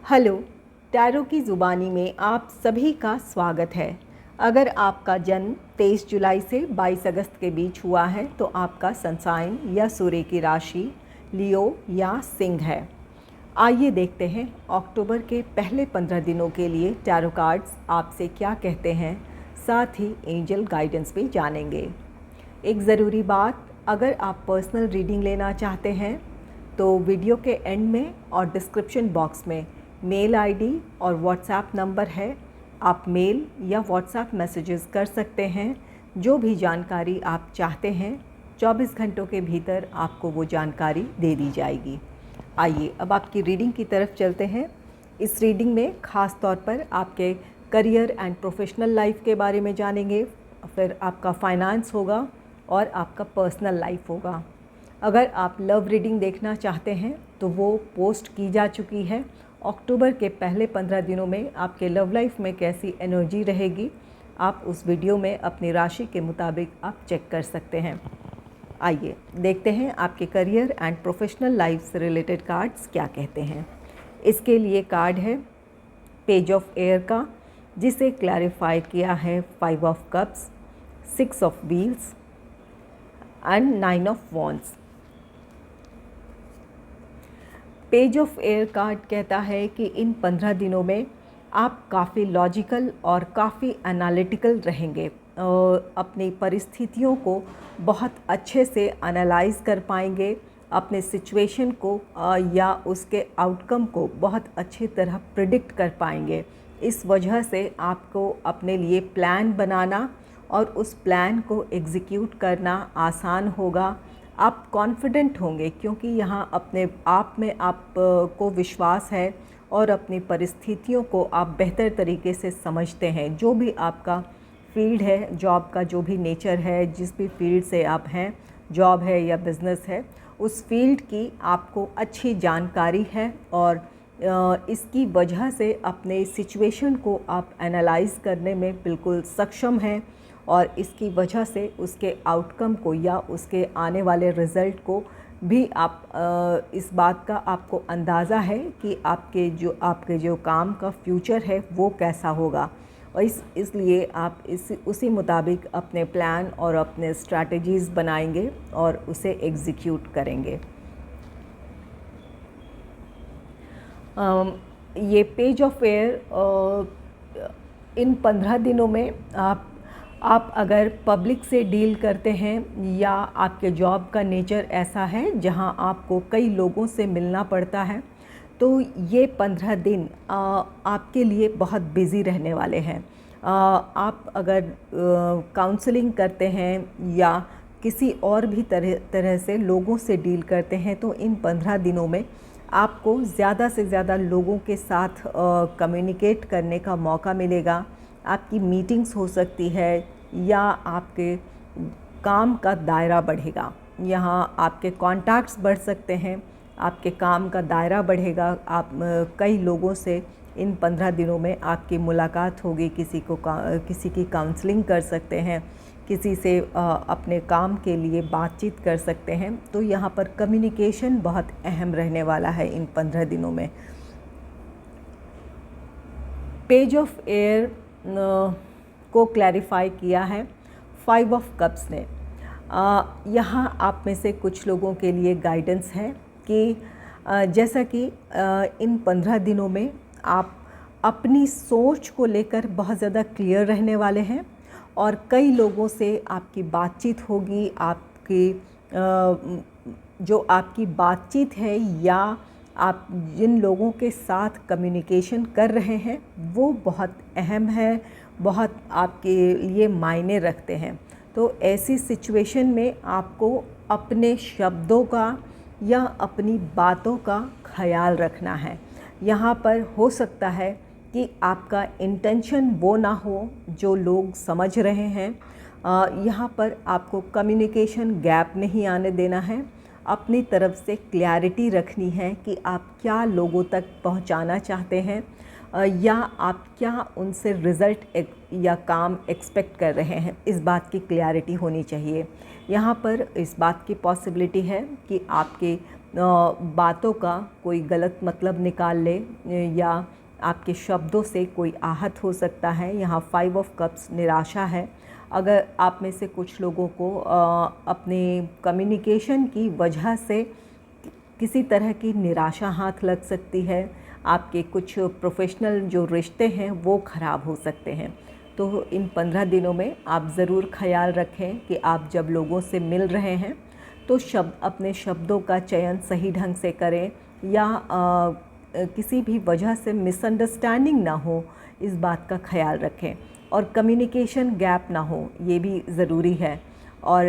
Hello, tarot की ज़ुबानी में आप सभी का स्वागत है। अगर आपका जन्म 23 जुलाई से 22 अगस्त के बीच हुआ है तो आपका सन साइन या सूर्य की राशि लियो या सिंह है। आइए देखते हैं अक्टूबर के पहले 15 दिनों के लिए टैरो कार्ड्स आपसे क्या कहते हैं, साथ ही एंजल गाइडेंस भी जानेंगे। एक ज़रूरी बात, अगर आप पर्सनल रीडिंग लेना चाहते हैं तो वीडियो के एंड में और डिस्क्रिप्शन बॉक्स में मेल आईडी और व्हाट्सएप नंबर है। आप मेल या व्हाट्सएप मैसेजेस कर सकते हैं। जो भी जानकारी आप चाहते हैं 24 घंटों के भीतर आपको वो जानकारी दे दी जाएगी। आइए अब आपकी रीडिंग की तरफ चलते हैं। इस रीडिंग में ख़ास तौर पर आपके करियर एंड प्रोफेशनल लाइफ के बारे में जानेंगे, फिर आपका फाइनेंस होगा और आपका पर्सनल लाइफ होगा। अगर आप लव रीडिंग देखना चाहते हैं तो वो पोस्ट की जा चुकी है। अक्टूबर के पहले 15 दिनों में आपके लव लाइफ में कैसी एनर्जी रहेगी, आप उस वीडियो में अपनी राशि के मुताबिक आप चेक कर सकते हैं। आइए देखते हैं आपके करियर एंड प्रोफेशनल लाइफ से रिलेटेड कार्ड्स क्या कहते हैं। इसके लिए कार्ड है पेज ऑफ एयर का, जिसे क्लैरिफाई किया है 5 of cups, 6 of wheels and 9 of wands. Page of air card कहता है कि इन 15 दिनों में आप काफ़ी लॉजिकल और काफ़ी एनालिटिकल रहेंगे। अपनी परिस्थितियों को बहुत अच्छे से एनालाइज कर पाएंगे, अपने सिचुएशन को या उसके आउटकम को बहुत अच्छी तरह प्रिडिक्ट कर पाएंगे। इस वजह से आपको अपने लिए प्लान बनाना और उस प्लान को एग्जीक्यूट करना आसान होगा। आप कॉन्फिडेंट होंगे क्योंकि यहाँ अपने आप में आप को विश्वास है और अपनी परिस्थितियों को आप बेहतर तरीके से समझते हैं। जो भी आपका फील्ड है, जॉब का जो भी नेचर है, जिस भी फील्ड से आप हैं, जॉब है या बिज़नेस है, उस फील्ड की आपको अच्छी जानकारी है और इसकी वजह से अपने सिचुएशन को आप एनालाइज़ करने में बिल्कुल सक्षम हैं और इसकी वजह से उसके आउटकम को या उसके आने वाले रिज़ल्ट को भी आप इस बात का आपको अंदाज़ा है कि आपके जो काम का फ्यूचर है वो कैसा होगा और इसलिए आप उसी मुताबिक अपने प्लान और अपने स्ट्रैटेजीज़ बनाएंगे और उसे एग्जीक्यूट करेंगे। ये पेज ऑफ एयर इन 15 दिनों में आप अगर पब्लिक से डील करते हैं या आपके जॉब का नेचर ऐसा है जहां आपको कई लोगों से मिलना पड़ता है, तो ये 15 दिन आपके लिए बहुत बिज़ी रहने वाले हैं। आप अगर काउंसलिंग करते हैं या किसी और भी तरह से लोगों से डील करते हैं तो इन 15 दिनों में आपको ज़्यादा से ज़्यादा लोगों के साथ कम्युनिकेट करने का मौका मिलेगा। आपकी मीटिंग्स हो सकती है या आपके काम का दायरा बढ़ेगा। यहाँ आपके कॉन्टैक्ट्स बढ़ सकते हैं, आपके काम का दायरा बढ़ेगा। आप कई लोगों से इन 15 दिनों में आपकी मुलाकात होगी। किसी की काउंसलिंग कर सकते हैं, किसी से अपने काम के लिए बातचीत कर सकते हैं। तो यहाँ पर कम्युनिकेशन बहुत अहम रहने वाला है इन 15 दिनों में। पेज ऑफ एयर को क्लैरिफाई किया है 5 ऑफ कप्स ने। यहाँ आप में से कुछ लोगों के लिए गाइडेंस है कि जैसा कि इन 15 दिनों में आप अपनी सोच को लेकर बहुत ज़्यादा क्लियर रहने वाले हैं और कई लोगों से आपकी बातचीत होगी। जो आपकी बातचीत है या आप जिन लोगों के साथ कम्युनिकेशन कर रहे हैं वो बहुत अहम है, बहुत आपके लिए मायने रखते हैं। तो ऐसी सिचुएशन में आपको अपने शब्दों का या अपनी बातों का ख्याल रखना है। यहाँ पर हो सकता है कि आपका इंटेंशन वो ना हो जो लोग समझ रहे हैं। यहाँ पर आपको कम्युनिकेशन गैप नहीं आने देना है। अपनी तरफ से क्लैरिटी रखनी है कि आप क्या लोगों तक पहुंचाना चाहते हैं या आप क्या उनसे रिज़ल्ट या काम एक्सपेक्ट कर रहे हैं। इस बात की क्लैरिटी होनी चाहिए। यहाँ पर इस बात की पॉसिबिलिटी है कि आपके बातों का कोई गलत मतलब निकाल ले या आपके शब्दों से कोई आहत हो सकता है। यहाँ 5 ऑफ कप्स निराशा है। अगर आप में से कुछ लोगों को अपने कम्युनिकेशन की वजह से किसी तरह की निराशा हाथ लग सकती है। आपके कुछ प्रोफेशनल जो रिश्ते हैं वो ख़राब हो सकते हैं। तो इन 15 दिनों में आप ज़रूर ख्याल रखें कि आप जब लोगों से मिल रहे हैं तो अपने शब्दों का चयन सही ढंग से करें या किसी भी वजह से मिसअंडरस्टैंडिंग ना हो, इस बात का ख्याल रखें। और कम्युनिकेशन गैप ना हो, ये भी ज़रूरी है। और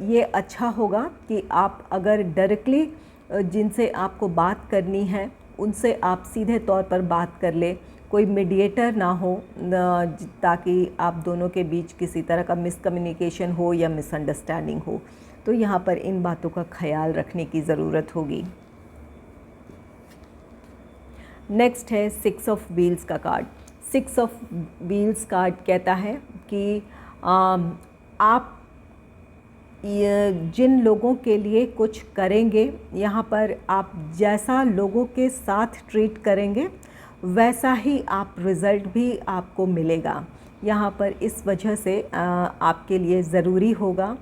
ये अच्छा होगा कि आप अगर डायरेक्टली जिनसे आपको बात करनी है उनसे आप सीधे तौर पर बात कर ले, कोई मीडिएटर ना हो, ताकि आप दोनों के बीच किसी तरह का मिसकम्युनिकेशन हो या मिसअंडरस्टैंडिंग हो। तो यहाँ पर इन बातों का ख्याल रखने की ज़रूरत होगी। नेक्स्ट है 6 ऑफ व्हील्स का कार्ड। 6 ऑफ व्हील्स कार्ड कहता है कि आप जिन लोगों के लिए कुछ करेंगे, यहाँ पर आप जैसा लोगों के साथ ट्रीट करेंगे वैसा ही आप रिज़ल्ट भी आपको मिलेगा। यहाँ पर इस वजह से आपके लिए ज़रूरी होगा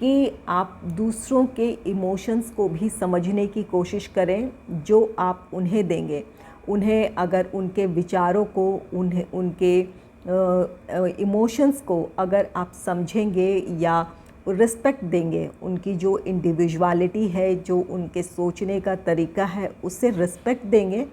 कि आप दूसरों के इमोशंस को भी समझने की कोशिश करें जो आप उन्हें देंगे। उन्हें अगर उनके विचारों को, उन्हें उनके इमोशंस को अगर आप समझेंगे या रिस्पेक्ट देंगे, उनकी जो इंडिविजुअलिटी है, जो उनके सोचने का तरीका है, उससे रिस्पेक्ट देंगे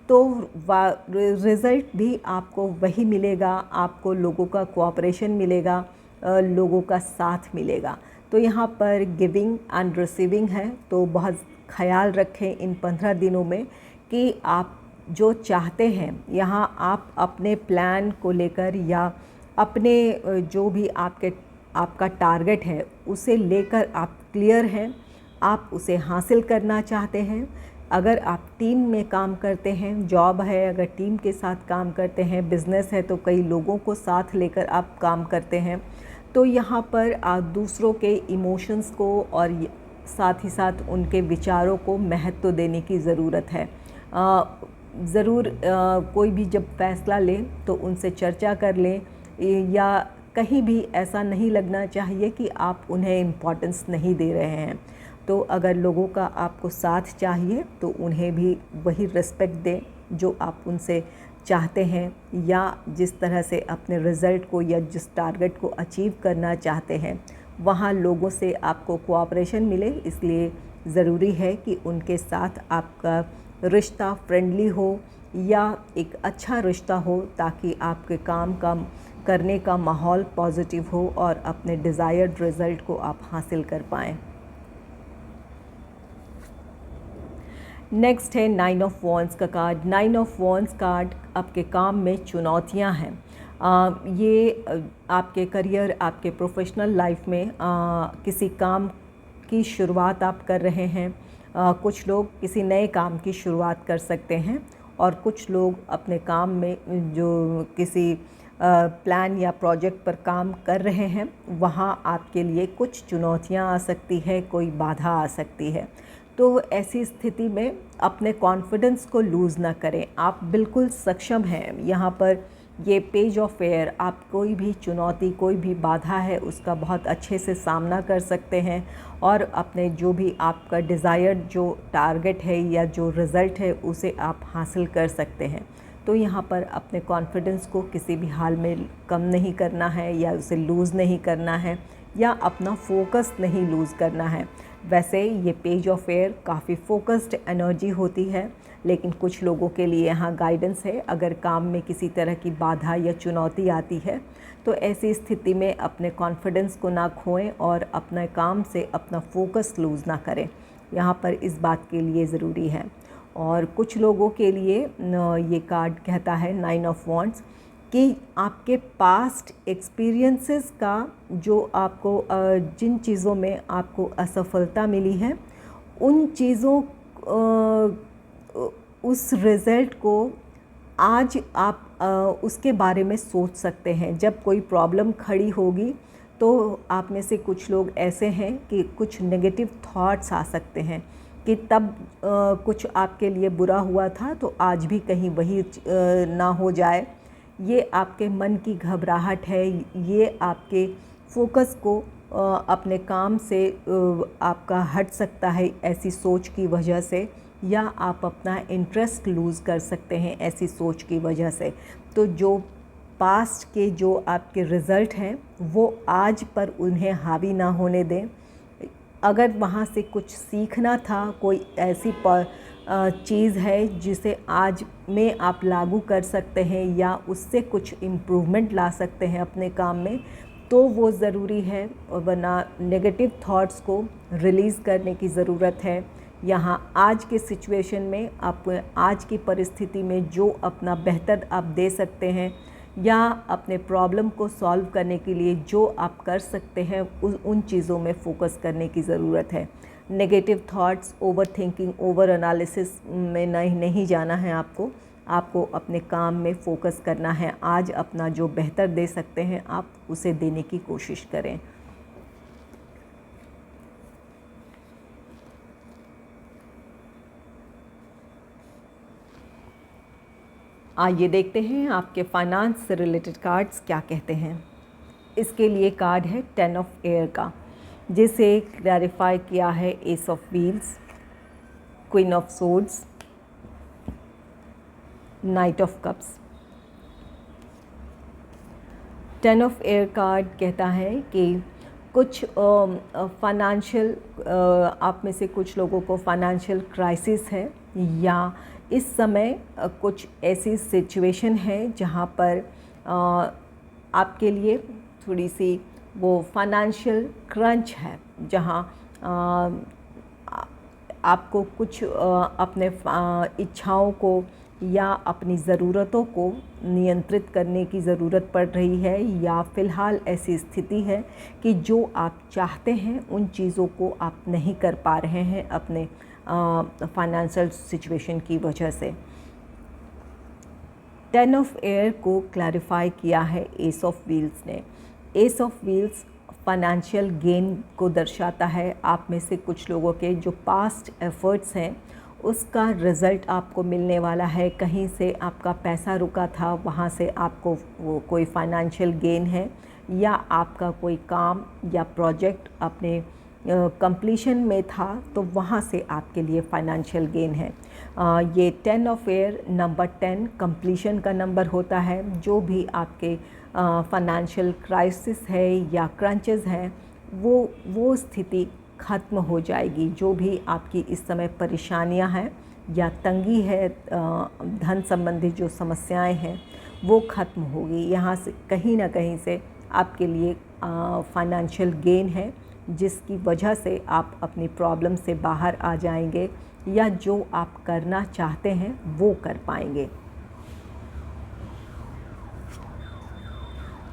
तो रिज़ल्ट भी आपको वही मिलेगा। आपको लोगों का कोऑपरेशन मिलेगा, लोगों का साथ मिलेगा। तो यहाँ पर गिविंग एंड रिसीविंग है। तो बहुत ख्याल रखें इन 15 दिनों में कि आप जो चाहते हैं, यहाँ आप अपने प्लान को लेकर या अपने जो भी आपका टारगेट है उसे लेकर आप क्लियर हैं, आप उसे हासिल करना चाहते हैं। अगर आप टीम में काम करते हैं, जॉब है, अगर टीम के साथ काम करते हैं, बिज़नेस है तो कई लोगों को साथ लेकर आप काम करते हैं, तो यहाँ पर आप दूसरों के इमोशंस को और साथ ही साथ उनके विचारों को महत्व देने की ज़रूरत है। ज़रूर कोई भी जब फैसला लें तो उनसे चर्चा कर लें, या कहीं भी ऐसा नहीं लगना चाहिए कि आप उन्हें इम्पोर्टेंस नहीं दे रहे हैं। तो अगर लोगों का आपको साथ चाहिए तो उन्हें भी वही रिस्पेक्ट दें जो आप उनसे चाहते हैं, या जिस तरह से अपने रिज़ल्ट को या जिस टारगेट को अचीव करना चाहते हैं वहाँ लोगों से आपको कोऑपरेशन मिले। इसलिए ज़रूरी है कि उनके साथ आपका रिश्ता फ्रेंडली हो या एक अच्छा रिश्ता हो, ताकि आपके काम का करने का माहौल पॉजिटिव हो और अपने डिज़ायर्ड रिज़ल्ट को आप हासिल कर पाएँ। नेक्स्ट है 9 ऑफ वॉन्ड्स का कार्ड। 9 ऑफ वॉन्ड्स कार्ड आपके काम में चुनौतियां हैं। ये आपके करियर, आपके प्रोफेशनल लाइफ में किसी काम की शुरुआत आप कर रहे हैं। कुछ लोग किसी नए काम की शुरुआत कर सकते हैं और कुछ लोग अपने काम में जो किसी प्लान या प्रोजेक्ट पर काम कर रहे हैं वहाँ आपके लिए कुछ चुनौतियाँ आ सकती है, कोई बाधा आ सकती है। तो ऐसी स्थिति में अपने कॉन्फिडेंस को लूज़ ना करें, आप बिल्कुल सक्षम हैं। यहाँ पर ये पेज ऑफ एयर, आप कोई भी चुनौती, कोई भी बाधा है उसका बहुत अच्छे से सामना कर सकते हैं और अपने जो भी आपका डिज़ायर्ड जो टारगेट है या जो रिज़ल्ट है उसे आप हासिल कर सकते हैं। तो यहाँ पर अपने कॉन्फिडेंस को किसी भी हाल में कम नहीं करना है या उसे लूज़ नहीं करना है या अपना फोकस नहीं लूज़ करना है। वैसे ये पेज ऑफ एयर काफ़ी फोकस्ड एनर्जी होती है, लेकिन कुछ लोगों के लिए यहाँ गाइडेंस है। अगर काम में किसी तरह की बाधा या चुनौती आती है तो ऐसी स्थिति में अपने कॉन्फिडेंस को ना खोएं और अपने काम से अपना फोकस लूज़ ना करें। यहाँ पर इस बात के लिए ज़रूरी है। और कुछ लोगों के लिए ये कार्ड कहता है 9 ऑफ वॉन्ड्स कि आपके पास्ट एक्सपीरियंसेस का जो आपको जिन चीज़ों में आपको असफलता मिली है उन चीज़ों उस रिज़ल्ट को आज आप उसके बारे में सोच सकते हैं। जब कोई प्रॉब्लम खड़ी होगी तो आप में से कुछ लोग ऐसे हैं कि कुछ नेगेटिव थॉट्स आ सकते हैं कि तब कुछ आपके लिए बुरा हुआ था तो आज भी कहीं वही ना हो जाए। ये आपके मन की घबराहट है, ये आपके फोकस को अपने काम से आपका हट सकता है ऐसी सोच की वजह से, या आप अपना इंटरेस्ट लूज़ कर सकते हैं ऐसी सोच की वजह से। तो जो पास्ट के जो आपके रिज़ल्ट हैं वो आज पर उन्हें हावी ना होने दें। अगर वहाँ से कुछ सीखना था, कोई ऐसी चीज़ है जिसे आज में आप लागू कर सकते हैं या उससे कुछ इम्प्रूवमेंट ला सकते हैं अपने काम में, तो वो ज़रूरी है। वरना नेगेटिव थॉट्स को रिलीज़ करने की ज़रूरत है। यहाँ आज के सिचुएशन में आप आज की परिस्थिति में जो अपना बेहतर आप दे सकते हैं या अपने प्रॉब्लम को सॉल्व करने के लिए जो आप कर सकते हैं उन चीज़ों में फ़ोकस करने की ज़रूरत है। Negative thoughts, over thinking, over analysis में नहीं जाना है आपको अपने काम में फ़ोकस करना है। आज अपना जो बेहतर दे सकते हैं आप उसे देने की कोशिश करें। आइए देखते हैं आपके फाइनेंस से रिलेटेड कार्ड्स क्या कहते हैं। इसके लिए कार्ड है 10 ऑफ एयर का, जिसे क्लैरिफाई किया है S of wheels, queen of swords, night of cups. 10 of air card कहता है कि कुछ फाइनेंशियल आप में से कुछ लोगों को फाइनेंशियल क्राइसिस है, या इस समय कुछ ऐसी सिचुएशन है जहाँ पर आपके लिए थोड़ी सी वो फाइनेंशियल क्रंच है, जहाँ आपको कुछ अपने इच्छाओं को या अपनी ज़रूरतों को नियंत्रित करने की ज़रूरत पड़ रही है, या फ़िलहाल ऐसी स्थिति है कि जो आप चाहते हैं उन चीज़ों को आप नहीं कर पा रहे हैं अपने फाइनेंशियल सिचुएशन की वजह से। 10 ऑफ एयर को क्लैरिफाई किया है एस ऑफ व्हील्स ने। S of wheels financial gain को दर्शाता है। आप में से कुछ लोगों के जो पास्ट एफ़र्ट्स हैं उसका रिज़ल्ट आपको मिलने वाला है। कहीं से आपका पैसा रुका था, वहाँ से आपको वो कोई फाइनेंशियल गेन है, या आपका कोई काम या प्रोजेक्ट अपने कंप्लीशन में था तो वहाँ से आपके लिए फाइनेंशियल गेन है। ये 10 ऑफ एयर, नंबर 10 कंप्लीशन का नंबर होता है। जो भी आपके फाइनेंशियल क्राइसिस है या क्रंचेस हैं वो स्थिति ख़त्म हो जाएगी। जो भी आपकी इस समय परेशानियां हैं या तंगी है, धन संबंधी जो समस्याएं हैं वो ख़त्म होगी। यहाँ से कहीं ना कहीं से आपके लिए फाइनेंशियल गेन है, जिसकी वजह से आप अपनी प्रॉब्लम से बाहर आ जाएंगे या जो आप करना चाहते हैं वो कर पाएंगे।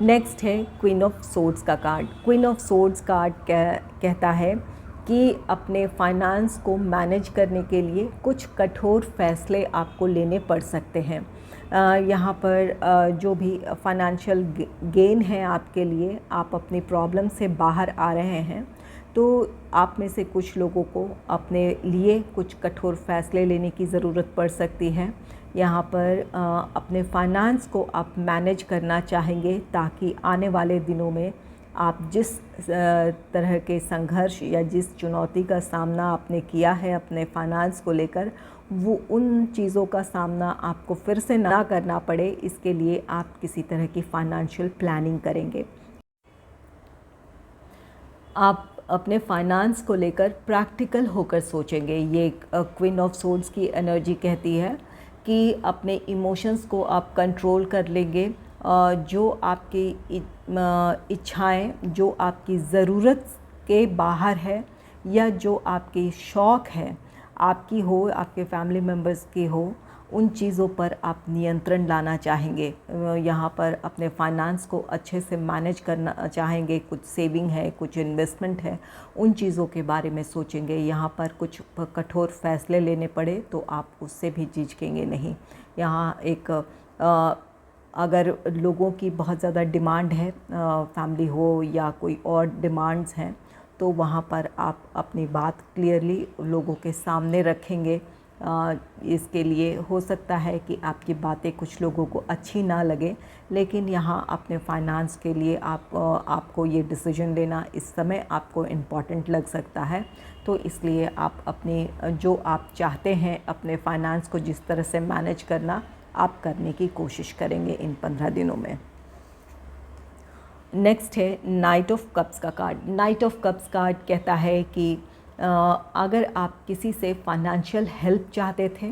नेक्स्ट है क्वीन ऑफ सोर्ड्स का card. Queen of swords card कहता है कि अपने फाइनेंस को मैनेज करने के लिए कुछ कठोर फैसले आपको लेने पड़ सकते हैं। यहाँ पर जो भी फाइनेंशियल गेन है आपके लिए, आप अपनी प्रॉब्लम से बाहर आ रहे हैं, तो आप में से कुछ लोगों को अपने लिए कुछ कठोर फैसले लेने की ज़रूरत पड़ सकती है। यहाँ पर अपने फाइनेंस को आप मैनेज करना चाहेंगे ताकि आने वाले दिनों में आप जिस तरह के संघर्ष या जिस चुनौती का सामना आपने किया है अपने फाइनेंस को लेकर, वो उन चीज़ों का सामना आपको फिर से ना करना पड़े। इसके लिए आप किसी तरह की फाइनेंशियल प्लानिंग करेंगे। आप अपने फाइनेंस को लेकर प्रैक्टिकल होकर सोचेंगे। ये क्वीन ऑफ सोर्ड्स की एनर्जी कहती है कि अपने इमोशंस को आप कंट्रोल कर लेंगे। जो आपकी इच्छाएं, जो आपकी ज़रूरत के बाहर है, या जो आपकी शौक़ है, आपकी हो, आपके फैमिली मेम्बर्स की हो, उन चीज़ों पर आप नियंत्रण लाना चाहेंगे। यहाँ पर अपने फाइनेंस को अच्छे से मैनेज करना चाहेंगे। कुछ सेविंग है, कुछ इन्वेस्टमेंट है, उन चीज़ों के बारे में सोचेंगे। यहाँ पर कुछ कठोर फैसले लेने पड़े तो आप उससे भी झिझकेंगे नहीं। यहाँ एक अगर लोगों की बहुत ज़्यादा डिमांड है, फैमिली हो या कोई और डिमांड्स हैं, तो वहाँ पर आप अपनी बात क्लियरली लोगों के सामने रखेंगे। इसके लिए हो सकता है कि आपकी बातें कुछ लोगों को अच्छी ना लगे, लेकिन यहाँ अपने फाइनेंस के लिए आपको ये डिसीजन लेना इस समय आपको इम्पॉर्टेंट लग सकता है। तो इसलिए आप अपने जो आप चाहते हैं अपने फाइनेंस को जिस तरह से मैनेज करना, आप करने की कोशिश करेंगे इन 15 दिनों में। नेक्स्ट है नाइट ऑफ कप्स का card. Night of cups card कहता है कि अगर आप किसी से फाइनेंशियल हेल्प चाहते थे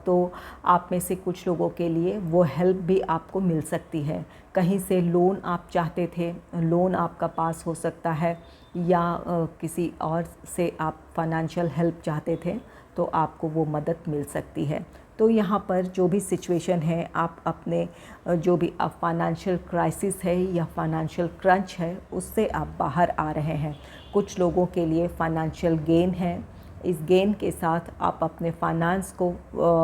तो आप में से कुछ लोगों के लिए वो हेल्प भी आपको मिल सकती है। कहीं से लोन आप चाहते थे, लोन आपका पास हो सकता है, या किसी और से आप फाइनेंशियल हेल्प चाहते थे तो आपको वो मदद मिल सकती है। तो यहाँ पर जो भी सिचुएशन है, आप अपने जो भी फाइनेंशियल क्राइसिस है या फाइनेंशियल क्रंच है उससे आप बाहर आ रहे हैं। कुछ लोगों के लिए फाइनेंशियल गेन है। इस गेन के साथ आप अपने फाइनेंस को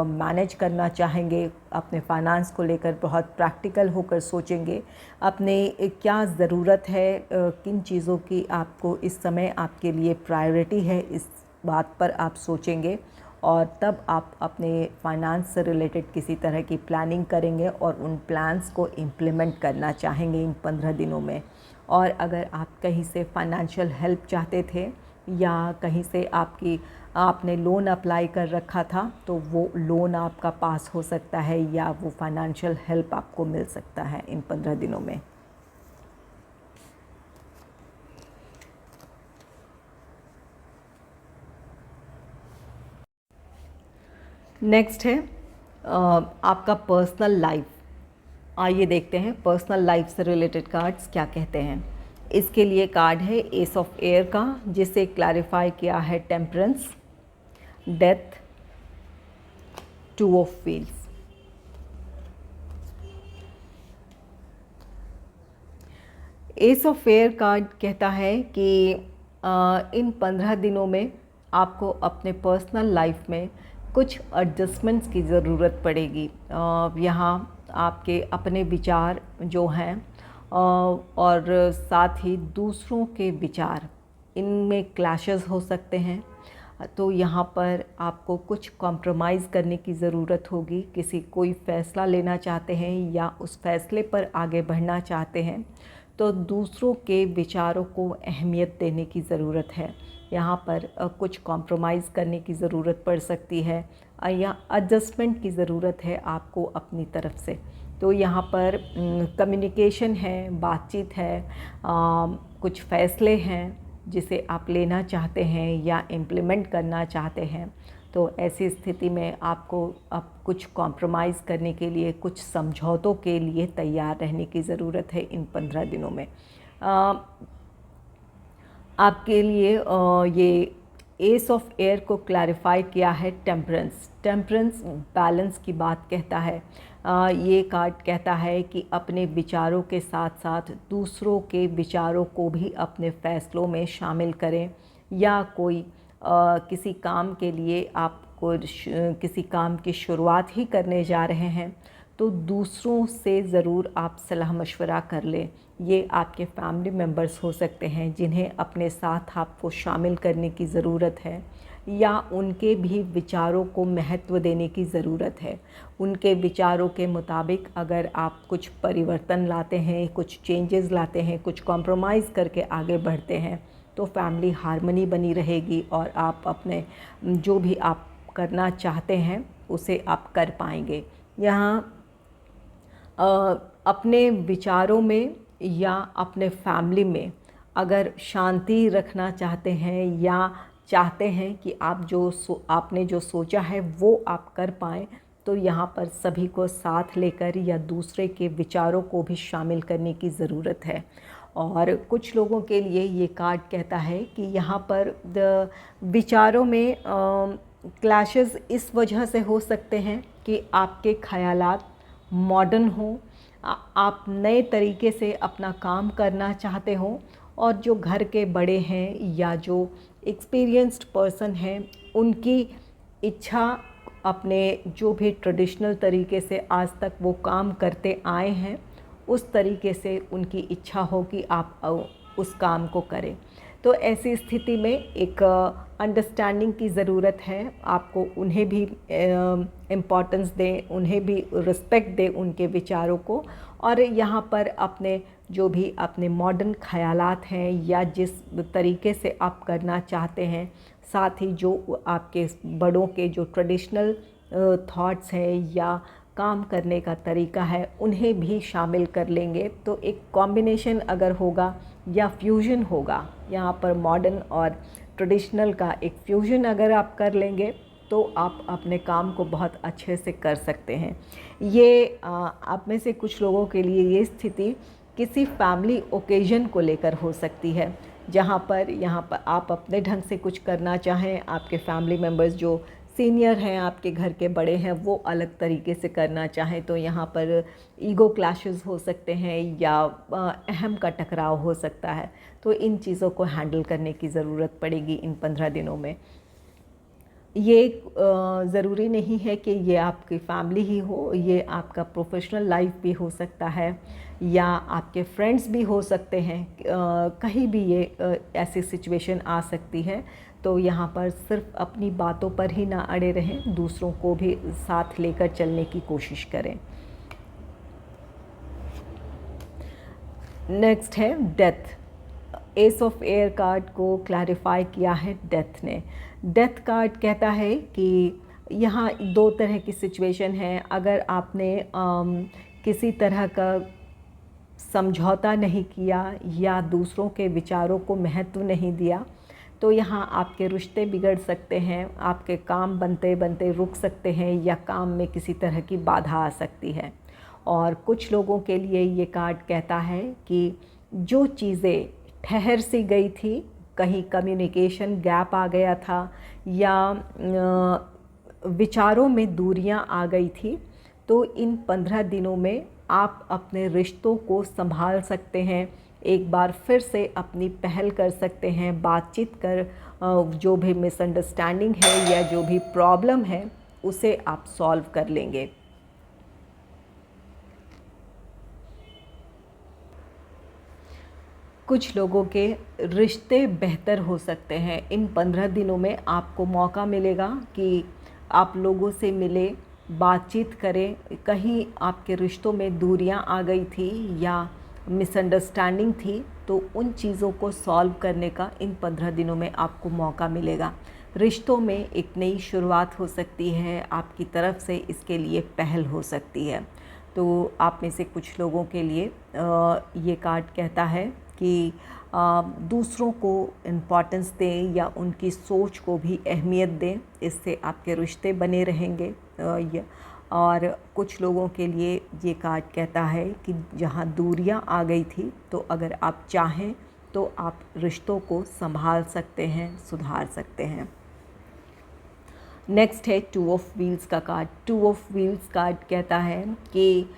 मैनेज करना चाहेंगे, अपने फाइनेंस को लेकर बहुत प्रैक्टिकल होकर सोचेंगे, अपने क्या ज़रूरत है, किन चीज़ों की आपको इस समय आपके लिए प्रायोरिटी है, इस बात पर आप सोचेंगे और तब आप अपने फाइनेंस से रिलेटेड किसी तरह की प्लानिंग करेंगे और उन प्लान्स को इम्प्लीमेंट करना चाहेंगे इन 15 दिनों में। और अगर आप कहीं से फाइनेंशियल हेल्प चाहते थे या कहीं से आपने लोन अप्लाई कर रखा था तो वो लोन आपका पास हो सकता है या वो फाइनेंशियल हेल्प आपको मिल सकता है इन 15 दिनों में। नेक्स्ट है आपका पर्सनल लाइफ। आइए देखते हैं पर्सनल लाइफ से रिलेटेड कार्ड्स क्या कहते हैं। इसके लिए कार्ड है एस ऑफ एयर का, जिसे क्लैरिफाई किया है temperance, death, two of wheels. S of air card कहता है कि इन 15 दिनों में आपको अपने पर्सनल लाइफ में कुछ एडजस्टमेंट्स की ज़रूरत पड़ेगी। यहाँ आपके अपने विचार जो हैं और साथ ही दूसरों के विचार, इनमें क्लैशेस हो सकते हैं। तो यहाँ पर आपको कुछ कॉम्प्रोमाइज़ करने की ज़रूरत होगी। कोई फ़ैसला लेना चाहते हैं या उस फैसले पर आगे बढ़ना चाहते हैं तो दूसरों के विचारों को अहमियत देने की ज़रूरत है। यहाँ पर कुछ कॉम्प्रोमाइज़ करने की ज़रूरत पड़ सकती है या एडजस्टमेंट की ज़रूरत है आपको अपनी तरफ से। तो यहाँ पर कम्युनिकेशन है, बातचीत है, कुछ फ़ैसले हैं जिसे आप लेना चाहते हैं या इम्प्लीमेंट करना चाहते हैं। तो ऐसी स्थिति में आपको अब कुछ कॉम्प्रोमाइज़ करने के लिए, कुछ समझौतों के लिए तैयार रहने की ज़रूरत है इन 15 दिनों में। आपके लिए ये एस ऑफ एयर को क्लैरिफाई किया है टेम्परेंस। टेम्परेंस बैलेंस की बात कहता है। ये कार्ड कहता है कि अपने विचारों के साथ साथ दूसरों के विचारों को भी अपने फ़ैसलों में शामिल करें, या कोई किसी काम के लिए आपको किसी काम की शुरुआत ही करने जा रहे हैं तो दूसरों से ज़रूर आप सलाह मशवरा कर लें। ये आपके फैमिली मेम्बर्स हो सकते हैं जिन्हें अपने साथ आपको शामिल करने की ज़रूरत है, या उनके भी विचारों को महत्व देने की ज़रूरत है। उनके विचारों के मुताबिक अगर आप कुछ परिवर्तन लाते हैं, कुछ चेंजेस लाते हैं, कुछ कॉम्प्रोमाइज़ करके आगे बढ़ते हैं तो फैमिली हार्मनी बनी रहेगी और आप अपने जो भी आप करना चाहते हैं उसे आप कर पाएंगे। यहाँ अपने विचारों में या अपने फैमिली में अगर शांति रखना चाहते हैं या चाहते हैं कि आप आपने जो सोचा है वो आप कर पाएँ, तो यहाँ पर सभी को साथ लेकर या दूसरे के विचारों को भी शामिल करने की ज़रूरत है। और कुछ लोगों के लिए ये कार्ड कहता है कि यहाँ पर विचारों में क्लैशेस इस वजह से हो सकते हैं कि आपके ख़यालात मॉडर्न हो, आप नए तरीके से अपना काम करना चाहते हो, और जो घर के बड़े हैं या जो एक्सपीरियंस्ड पर्सन हैं उनकी इच्छा अपने जो भी ट्रेडिशनल तरीके से आज तक वो काम करते आए हैं उस तरीके से उनकी इच्छा हो कि आप उस काम को करें। तो ऐसी स्थिति में एक अंडरस्टैंडिंग की ज़रूरत है। आपको उन्हें भी इम्पोर्टेंस दें, उन्हें भी रिस्पेक्ट दें उनके विचारों को, और यहाँ पर अपने जो भी अपने मॉडर्न ख़यालात हैं या जिस तरीके से आप करना चाहते हैं, साथ ही जो आपके बड़ों के जो ट्रेडिशनल थॉट्स हैं या काम करने का तरीका है, उन्हें भी शामिल कर लेंगे। तो एक कॉम्बिनेशन अगर होगा या फ्यूजन होगा, यहाँ पर मॉडर्न और ट्रेडिशनल का एक फ्यूजन अगर आप कर लेंगे तो आप अपने काम को बहुत अच्छे से कर सकते हैं। ये आप में से कुछ लोगों के लिए ये स्थिति किसी फैमिली ओकेजन को लेकर हो सकती है, जहाँ पर यहाँ पर आप अपने ढंग से कुछ करना चाहें, आपके फैमिली मेम्बर्स जो सीनियर हैं, आपके घर के बड़े हैं, वो अलग तरीके से करना चाहें, तो यहाँ पर ईगो क्लैशेस हो सकते हैं या अहम का टकराव हो सकता है। तो इन चीज़ों को हैंडल करने की ज़रूरत पड़ेगी इन 15 दिनों में। ये ज़रूरी नहीं है कि ये आपकी फैमिली ही हो, ये आपका प्रोफेशनल लाइफ भी हो सकता है या आपके फ्रेंड्स भी हो सकते हैं। कहीं भी ये ऐसी सिचुएशन आ सकती है। तो यहाँ पर सिर्फ अपनी बातों पर ही ना अड़े रहें, दूसरों को भी साथ लेकर चलने की कोशिश करें। नेक्स्ट है death. S of air card को क्लैरिफाई किया है डेथ ने। डेथ कार्ड कहता है कि यहाँ दो तरह की सिचुएशन है। अगर आपने किसी तरह का समझौता नहीं किया या दूसरों के विचारों को महत्व नहीं दिया, तो यहाँ आपके रिश्ते बिगड़ सकते हैं, आपके काम बनते बनते रुक सकते हैं या काम में किसी तरह की बाधा आ सकती है। और कुछ लोगों के लिए ये कार्ड कहता है कि जो चीज़ें ठहर सी गई थी, कहीं कम्युनिकेशन गैप आ गया था या विचारों में दूरियां आ गई थी, तो इन 15 दिनों में आप अपने रिश्तों को संभाल सकते हैं, एक बार फिर से अपनी पहल कर सकते हैं, बातचीत कर जो भी मिसअंडरस्टैंडिंग है या जो भी प्रॉब्लम है उसे आप सॉल्व कर लेंगे। कुछ लोगों के रिश्ते बेहतर हो सकते हैं। इन 15 दिनों में आपको मौका मिलेगा कि आप लोगों से मिले, बातचीत करें। कहीं आपके रिश्तों में दूरियां आ गई थी या मिसअंडरस्टैंडिंग थी, तो उन चीज़ों को सॉल्व करने का इन 15 दिनों में आपको मौका मिलेगा। रिश्तों में एक नई शुरुआत हो सकती है, आपकी तरफ से इसके लिए पहल हो सकती है। तो आप में से कुछ लोगों के लिए ये कार्ड कहता है कि दूसरों को इम्पॉर्टेंस दें या उनकी सोच को भी अहमियत दें, इससे आपके रिश्ते बने रहेंगे। और कुछ लोगों के लिए ये कार्ड कहता है कि जहाँ दूरियां आ गई थी, तो अगर आप चाहें तो आप रिश्तों को संभाल सकते हैं, सुधार सकते हैं। नेक्स्ट है 2 ऑफ व्हील्स का कार्ड। 2 ऑफ व्हील्स कार्ड कहता है कि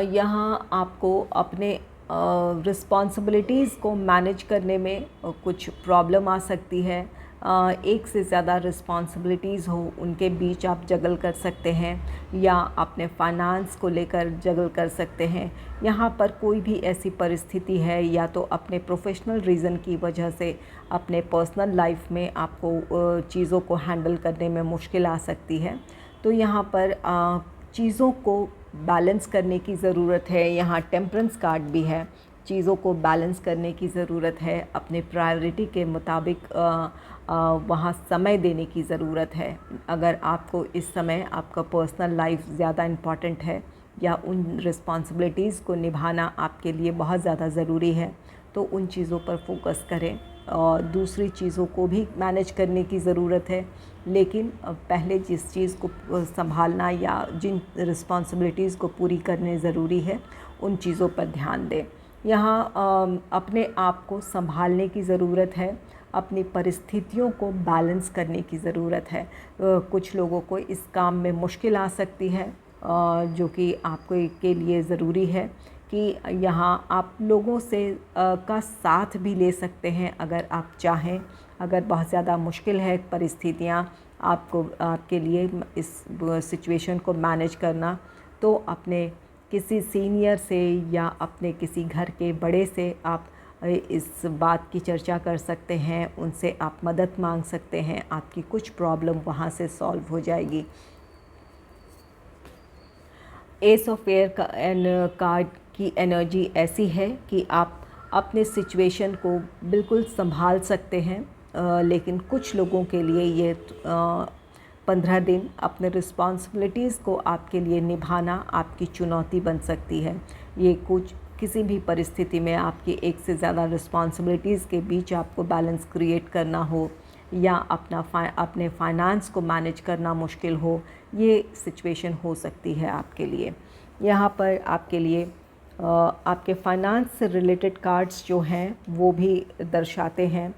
यहाँ आपको अपने रिस्पॉन्सिबिलिटीज़ को मैनेज करने में कुछ प्रॉब्लम आ सकती है। एक से ज़्यादा रिस्पॉन्सिबिलिटीज़ हो, उनके बीच आप जगल कर सकते हैं या अपने फाइनेंस को लेकर जगल कर सकते हैं। यहाँ पर कोई भी ऐसी परिस्थिति है या तो अपने प्रोफेशनल रीज़न की वजह से अपने पर्सनल लाइफ में आपको चीज़ों को हैंडल करने में मुश्किल आ सकती है। तो यहाँ पर चीज़ों को बैलेंस करने की ज़रूरत है। यहाँ टेम्परेंस कार्ड भी है, चीज़ों को बैलेंस करने की ज़रूरत है, अपने प्रायोरिटी के मुताबिक वहाँ समय देने की ज़रूरत है। अगर आपको इस समय आपका पर्सनल लाइफ ज़्यादा इम्पॉर्टेंट है या उन रिस्पॉन्सिबिलिटीज़ को निभाना आपके लिए बहुत ज़्यादा ज़रूरी है, तो उन चीज़ों पर फोकस करें। और दूसरी चीज़ों को भी मैनेज करने की ज़रूरत है, लेकिन पहले जिस चीज़ को संभालना या जिन रिस्पॉन्सिबिलिटीज़ को पूरी करने ज़रूरी है, उन चीज़ों पर ध्यान दें। यहाँ अपने आप को संभालने की ज़रूरत है, अपनी परिस्थितियों को बैलेंस करने की ज़रूरत है। कुछ लोगों को इस काम में मुश्किल आ सकती है, जो कि आपको के लिए ज़रूरी है कि यहाँ आप लोगों से का साथ भी ले सकते हैं अगर आप चाहें। अगर बहुत ज़्यादा मुश्किल है परिस्थितियाँ आपके लिए इस सिचुएशन को मैनेज करना, तो अपने किसी सीनियर से या अपने किसी घर के बड़े से आप इस बात की चर्चा कर सकते हैं, उनसे आप मदद मांग सकते हैं, आपकी कुछ प्रॉब्लम वहाँ से सॉल्व हो जाएगी। एस ऑफ एयर का कार्ड की एनर्जी ऐसी है कि आप अपने सिचुएशन को बिल्कुल संभाल सकते हैं, लेकिन कुछ लोगों के लिए ये 15 दिन अपने रिस्पॉन्सिबिलिटीज़ को आपके लिए निभाना आपकी चुनौती बन सकती है। ये कुछ किसी भी परिस्थिति में आपकी एक से ज़्यादा रिस्पॉन्सिबिलिटीज़ के बीच आपको बैलेंस क्रिएट करना हो या अपने फाइनेंस को मैनेज करना मुश्किल हो, ये सिचुएशन हो सकती है आपके लिए। यहाँ पर आपके लिए आपके फाइनेंस से रिलेटेड कार्ड्स जो हैं वो भी दर्शाते हैं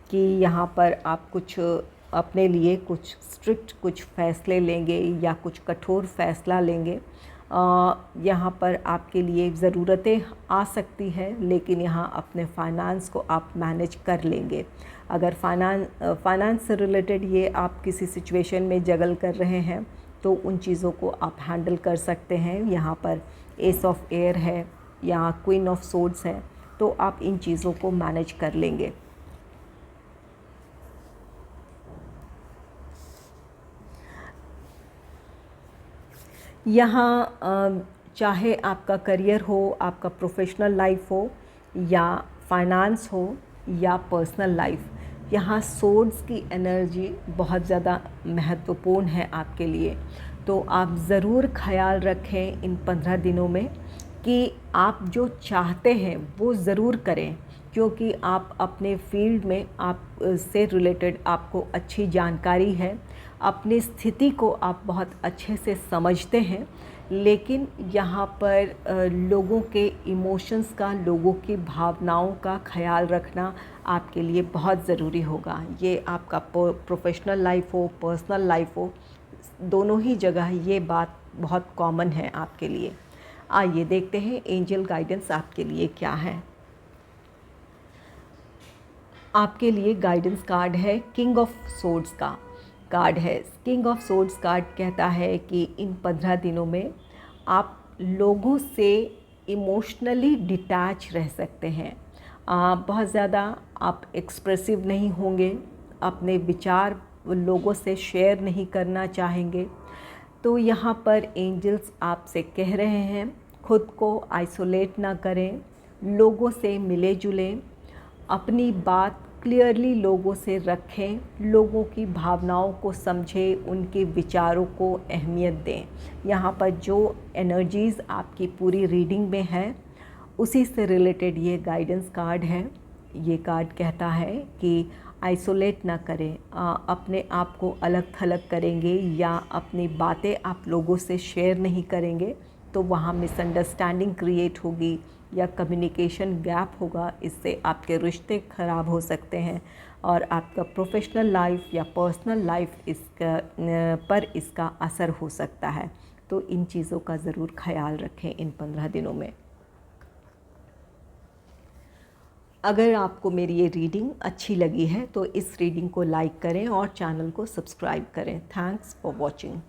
कि यहाँ पर आप कुछ अपने लिए कुछ स्ट्रिक्ट कुछ फ़ैसले लेंगे या कुछ कठोर फ़ैसला लेंगे। यहाँ पर आपके लिए ज़रूरतें आ सकती हैं, लेकिन यहाँ अपने फाइनेंस को आप मैनेज कर लेंगे। अगर फाइनेंस से रिलेटेड ये आप किसी सिचुएशन में जगल कर रहे हैं तो उन चीज़ों को आप हैंडल कर सकते हैं। यहाँ पर एस ऑफ एयर है या क्वीन ऑफ सोर्ड्स है, तो आप इन चीज़ों को मैनेज कर लेंगे। यहाँ चाहे आपका करियर हो, आपका प्रोफेशनल लाइफ हो या फाइनेंस हो या पर्सनल लाइफ, यहाँ सोर्ड्स की एनर्जी बहुत ज़्यादा महत्वपूर्ण है आपके लिए। तो आप ज़रूर ख्याल रखें इन 15 दिनों में कि आप जो चाहते हैं वो ज़रूर करें, क्योंकि आप अपने फील्ड में आप से रिलेटेड आपको अच्छी जानकारी है, अपनी स्थिति को आप बहुत अच्छे से समझते हैं, लेकिन यहाँ पर लोगों के इमोशंस का, लोगों की भावनाओं का ख्याल रखना आपके लिए बहुत ज़रूरी होगा। ये आपका प्रोफेशनल लाइफ हो, पर्सनल लाइफ हो, दोनों ही जगह ये बात बहुत कॉमन है आपके लिए। आइए देखते हैं एंजल गाइडेंस आपके लिए क्या है। आपके लिए गाइडेंस कार्ड है किंग ऑफ सोर्ड्स का कार्ड है। किंग ऑफ सोर्ड्स कार्ड कहता है कि इन 15 दिनों में आप लोगों से इमोशनली डिटैच रह सकते हैं। बहुत ज़्यादा आप एक्सप्रेसिव नहीं होंगे, अपने विचार लोगों से शेयर नहीं करना चाहेंगे। तो यहाँ पर एंजल्स आपसे कह रहे हैं खुद को आइसोलेट ना करें, लोगों से मिले जुलें, अपनी बात क्लियरली लोगों से रखें, लोगों की भावनाओं को समझें, उनके विचारों को अहमियत दें। यहाँ पर जो एनर्जीज़ आपकी पूरी रीडिंग में है उसी से रिलेटेड ये गाइडेंस कार्ड है। ये कार्ड कहता है कि आइसोलेट ना करें, अपने आप को अलग थलग करेंगे या अपनी बातें आप लोगों से शेयर नहीं करेंगे तो वहाँ मिसअंडरस्टैंडिंग क्रिएट होगी या कम्युनिकेशन गैप होगा। इससे आपके रिश्ते ख़राब हो सकते हैं और आपका प्रोफेशनल लाइफ या पर्सनल लाइफ इसका असर हो सकता है। तो इन चीज़ों का ज़रूर ख्याल रखें इन 15 दिनों में। अगर आपको मेरी ये रीडिंग अच्छी लगी है तो इस रीडिंग को लाइक करें और चैनल को सब्सक्राइब करें। Thanks for watching.